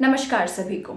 नमस्कार सभी को।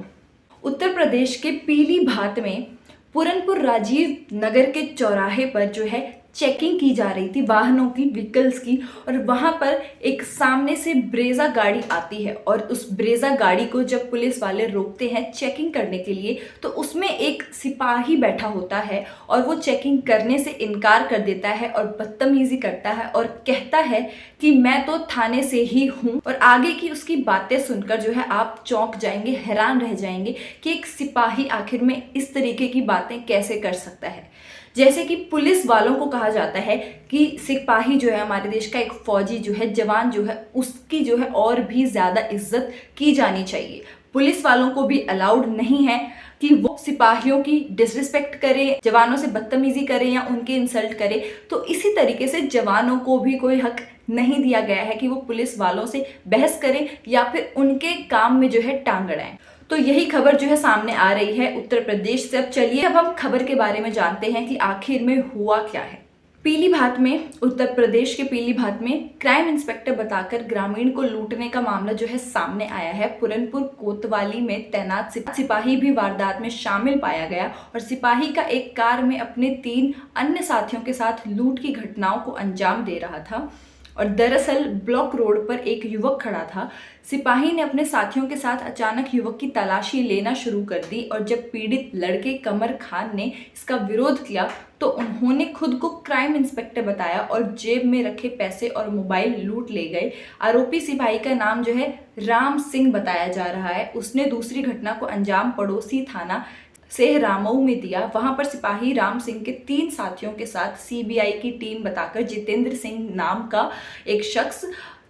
उत्तर प्रदेश के पीलीभीत में पूरनपुर राजीव नगर के चौराहे पर जो है चेकिंग की जा रही थी वाहनों की, व्हीकल्स की। और वहां पर एक सामने से ब्रेजा गाड़ी आती है और उस ब्रेजा गाड़ी को जब पुलिस वाले रोकते हैं चेकिंग करने के लिए तो उसमें एक सिपाही बैठा होता है और वो चेकिंग करने से इनकार कर देता है और बदतमीजी करता है और कहता है कि मैं तो थाने से ही हूँ। और आगे की उसकी बातें सुनकर जो है आप चौंक जाएंगे, हैरान रह जाएंगे कि एक सिपाही आखिर में इस तरीके की बातें कैसे कर सकता है। जैसे कि पुलिस वालों को कहा जाता है कि सिपाही जो है हमारे देश का एक फौजी जो है, जवान जो है, उसकी जो है और भी ज़्यादा इज्जत की जानी चाहिए। पुलिस वालों को भी अलाउड नहीं है कि वो सिपाहियों की डिसरिस्पेक्ट करे, जवानों से बदतमीजी करे या उनके इंसल्ट करे। तो इसी तरीके से जवानों को भी कोई हक नहीं दिया गया है कि वो पुलिस वालों से बहस करें या फिर उनके काम में जो है टांग अड़ाएं। तो यही खबर जो है सामने आ रही है उत्तर प्रदेश से। अब चलिए अब हम खबर के बारे में जानते हैं कि आखिर में हुआ क्या है। पीलीभीत में, उत्तर प्रदेश के पीलीभीत में क्राइम इंस्पेक्टर बताकर ग्रामीण को लूटने का मामला जो है सामने आया है। पूरनपुर कोतवाली में तैनात सिपाही भी वारदात में शामिल पाया गया और सिपाही का एक कार में अपने 3 अन्य साथियों के साथ लूट की घटनाओं को अंजाम दे रहा था। और दरअसल ब्लॉक रोड पर एक युवक खड़ा था। सिपाही ने अपने साथियों के साथ अचानक युवक की तलाशी लेना शुरू कर दी और जब पीड़ित लड़के कमर खान ने इसका विरोध किया तो उन्होंने खुद को क्राइम इंस्पेक्टर बताया और जेब में रखे पैसे और मोबाइल लूट ले गए। आरोपी सिपाही का नाम जो है राम सिंह बताया जा रहा है। उसने दूसरी घटना को अंजाम पड़ोसी थाना सेहरामऊ में दिया। वहां पर सिपाही राम सिंह के 3 साथियों के साथ सीबीआई की टीम बताकर जितेंद्र सिंह नाम का एक शख्स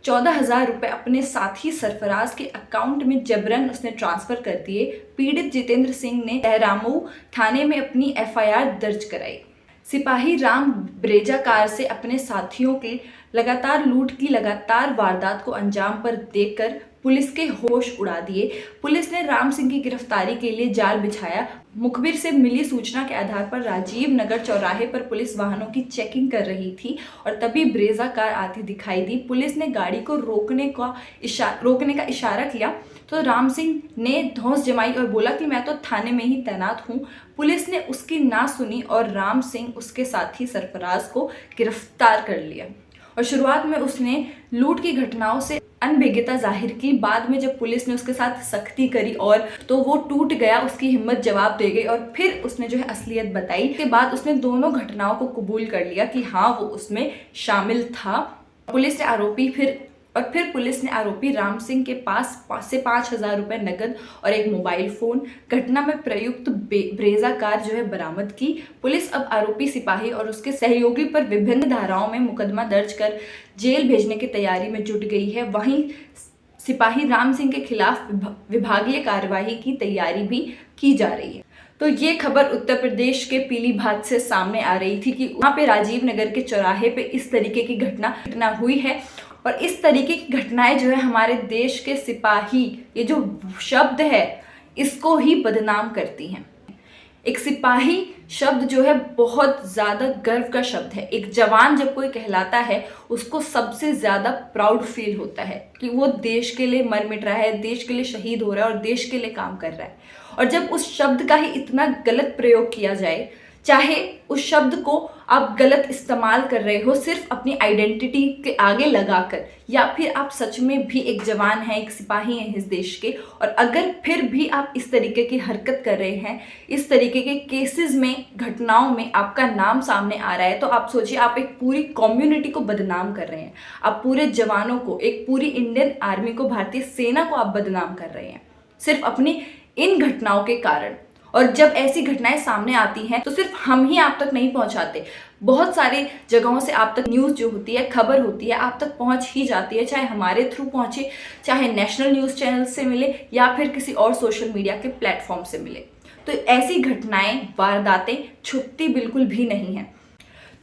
14,000 रुपए अपने साथी सरफराज के अकाउंट में जबरन उसने ट्रांसफर कर दिए। पीड़ित जितेंद्र सिंह ने सेहरामऊ थाने में अपनी एफआईआर दर्ज कराई। सिपाही राम ब्रेजा कार से अपने साथियों के लगातार लूट की लगातार वारदात को अंजाम पर देकर पुलिस के होश उड़ा दिए। पुलिस ने राम सिंह की गिरफ्तारी के लिए जाल बिछाया। मुखबिर से मिली सूचना के आधार पर राजीव नगर चौराहे पर पुलिस वाहनों की चेकिंग कर रही थी और तभी ब्रेजा कार आती दिखाई दी। पुलिस ने गाड़ी को रोकने का इशारा किया तो राम सिंह ने धौंस जमाई और बोला कि मैं तो थाने में ही तैनात हूँ। पुलिस ने उसकी ना सुनी और राम सिंह उसके साथी सरफराज को गिरफ्तार कर लिया और शुरुआत में उसने लूट की घटनाओं से अनभिज्ञता जाहिर की। बाद में जब पुलिस ने उसके साथ सख्ती करी और तो वो टूट गया, उसकी हिम्मत जवाब दे गई और फिर उसने जो है असलियत बताई। के बाद उसने दोनों घटनाओं को कबूल कर लिया कि हाँ वो उसमें शामिल था। पुलिस ने आरोपी राम सिंह के पास से 5,000 रुपए नकद और एक मोबाइल फोन, घटना में प्रयुक्त ब्रेजा कार जो है बरामद की। पुलिस अब आरोपी सिपाही और उसके सहयोगी पर विभिन्न धाराओं में मुकदमा दर्ज कर जेल भेजने की तैयारी में जुट गई है। वहीं सिपाही राम सिंह के खिलाफ विभागीय कार्यवाही की तैयारी भी की जा रही है। तो ये खबर उत्तर प्रदेश के पीलीभीत से सामने आ रही थी कि वहाँ पे राजीव नगर के चौराहे पे इस तरीके की घटना हुई है। और इस तरीके की घटनाएं जो है हमारे देश के सिपाही, ये जो शब्द है इसको ही बदनाम करती हैं। एक सिपाही शब्द जो है बहुत ज़्यादा गर्व का शब्द है। एक जवान जब कोई कहलाता है उसको सबसे ज़्यादा प्राउड फील होता है कि वो देश के लिए मर मिट रहा है, देश के लिए शहीद हो रहा है और देश के लिए काम कर रहा है। और जब उस शब्द का ही इतना गलत प्रयोग किया जाए, चाहे उस शब्द को आप गलत इस्तेमाल कर रहे हो सिर्फ अपनी आइडेंटिटी के आगे लगाकर, या फिर आप सच में भी एक जवान हैं, एक सिपाही हैं इस देश के, और अगर फिर भी आप इस तरीके की हरकत कर रहे हैं, इस तरीके के केसेस में, घटनाओं में आपका नाम सामने आ रहा है, तो आप सोचिए आप एक पूरी कम्युनिटी को बदनाम कर रहे हैं। आप पूरे जवानों को, एक पूरी इंडियन आर्मी को, भारतीय सेना को आप बदनाम कर रहे हैं सिर्फ अपनी इन घटनाओं के कारण। और जब ऐसी घटनाएं सामने आती हैं तो सिर्फ हम ही आप तक नहीं पहुंचाते, बहुत सारी जगहों से आप तक न्यूज़ जो होती है, खबर होती है, आप तक पहुंच ही जाती है। चाहे हमारे थ्रू पहुंचे, चाहे नेशनल न्यूज़ चैनल से मिले या फिर किसी और सोशल मीडिया के प्लेटफॉर्म से मिले। तो ऐसी घटनाएं, वारदातें छुपती बिल्कुल भी नहीं हैं।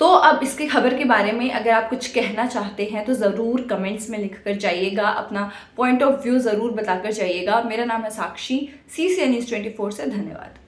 तो अब इसके खबर के बारे में अगर आप कुछ कहना चाहते हैं तो ज़रूर कमेंट्स में लिख कर जाइएगा, अपना पॉइंट ऑफ व्यू ज़रूर बताकर जाइएगा। मेरा नाम है साक्षी, CCN News 24 से। धन्यवाद।